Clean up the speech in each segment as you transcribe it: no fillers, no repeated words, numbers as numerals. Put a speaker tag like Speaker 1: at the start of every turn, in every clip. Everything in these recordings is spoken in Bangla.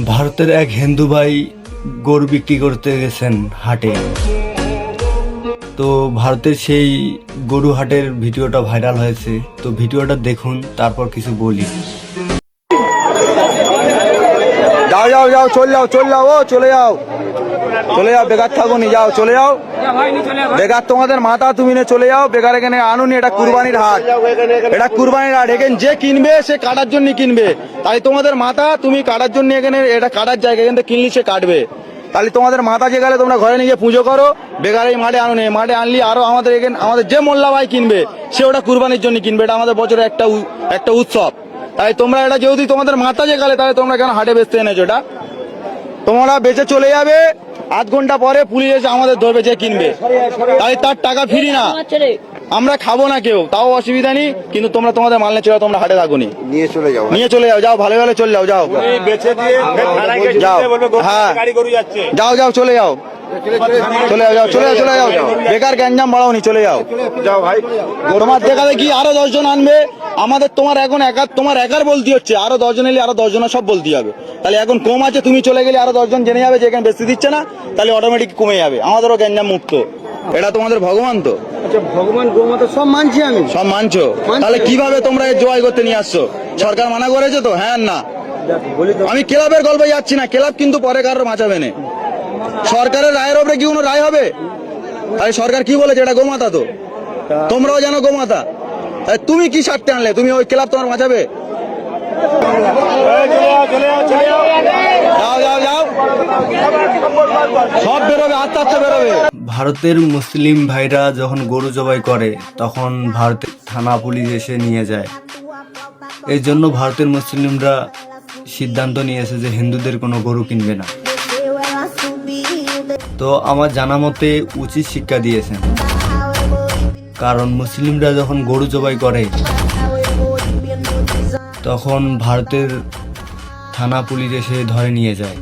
Speaker 1: ভারতের এক হিন্দু ভাই গরু বিক্রি করতে গেছেন হাটে। তো ভারতের সেই গরু হাটের ভিডিওটা ভাইরাল হয়েছে। তো ভিডিওটা দেখুন, তারপর কিছু বলি।
Speaker 2: যাও যাও যাও চলে যাও চলে যাও ও চলে যাও চলে যাও, বেকার থাকো নি, যাও চলে যাও। বেকার তোমাদের মাথা তুমি নিয়ে চলে যাও, বেকার এখানে আনুনি। এটা কুরবানির হাট, এটা কুরবানির হাট। এখানে যে কিনবে সে কাটার জন্য কিনবে, তাই তোমাদের মাথা তুমি কাটার জন্য এখানে, এটা কাটার জায়গা, এখান থেকে কিনলি সে কাটবে। তাহলে তোমাদের মাথা যে গেলে তোমরা ঘরে নিয়ে পুজো করো, বেকার এই মাঠে আনুনি। মাঠে আনলি আরো আমাদের এখানে আমাদের যে মোল্লা ভাই কিনবে সে ওটা কুরবানির জন্য কিনবে। এটা আমাদের বছরের একটা উৎসব। তাই তোমরা এটা যেহেতু তোমাদের মাথা যে গেলে, তাহলে তোমরা কেন হাটে বেচতে এনেছো? এটা তোমরা বেচে চলে যাবে, আধ ঘন্টা পরে পুলিশ এসে আমাদের ধরবে যে কিনবে, তাই তার টাকা ফিরি না, আমরা খাবো না কেউ, তাও অসুবিধা নেই। কিন্তু তোমরা তোমাদের মাল নিয়ে চলে যাও, তোমরা হাটে থাকো নি, নিয়ে চলে যাও, যাও ভালো ভালো চলে যাও, যাও যাও, হ্যাঁ যাও যাও চলে যাও, চলে যাও চলে যাও চলে যাও, বেকার গ্যাঞ্জাম বাড়াও নি, চলে যাও যাও ভাই। তোমার দেখাবে কি আরো 10 জন আনবে আমাদের, তোমার এখন তোমার একার বলতে হচ্ছে, আরো 10 জন এলে আরো 10 জন সব বলতে হবে। তাহলে এখন কম আছে, তুমি চলে গেলে আরো 10 জন জেনে যাবে যে এখানে বেশি দিচ্ছে না, তাহলে অটোমেটিক কমে যাবে, আমাদেরও গ্যাঞ্জাম মুক্ত। এটা তোমাদের ভগবান তো,
Speaker 3: ভগবান গোমাতা সব মানছি আমি,
Speaker 2: সব মানছো। তাহলে কিভাবে তোমরা জয় করতে নিয়ে আসছো? সরকার মানা করেছে তো? হ্যাঁ না, আমি ক্লাবের গল্পে যাচ্ছি না, ক্লাব কিন্তু পরে কারোর বাঁচাবে না। সরকারের রায়ের উপরে কি কোনো রায় হবে? তাই সরকার কি বলেছে? এটা গোমাতা তো, তোমরাও জানো গোমাতা। তাই তুমি কি স্বার্থে আনলে? তুমি ওই ক্লাব তোমার বাঁচাবে? যাও যাও যাও, সব বেরোবে, আস্তে আস্তে বেরোবে।
Speaker 1: ভারতের মুসলিম ভাইরা যখন গরু জবাই করে, তখন ভারতের থানা পুলিশ এসে নিয়ে যায়। এই জন্য ভারতের মুসলিমরা সিদ্ধান্ত নিয়েছে যে হিন্দুদের কোনো গরু কিনবে না। তো আমার জানা মতে উচিত শিক্ষা দিয়েছেন, কারণ মুসলিমরা যখন গরু জবাই করে তখন ভারতের থানা পুলিশ এসে ধরে নিয়ে যায়,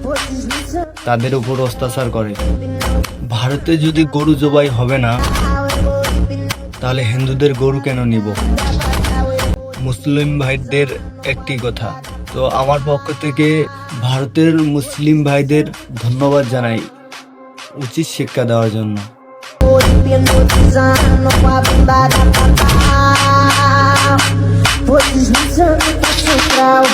Speaker 1: তাদের উপর অত্যাচার করে। ভারতে যদি গরু জবাই হবে না, তাহলে হিন্দুদের গরু কেন নিব? মুসলিম ভাইদের একটি কথা। তো আমার পক্ষ থেকে ভারতের মুসলিম ভাইদের ধন্যবাদ জানাই উচিত শিক্ষা দেওয়ার জন্য। Vou deslizando pra central.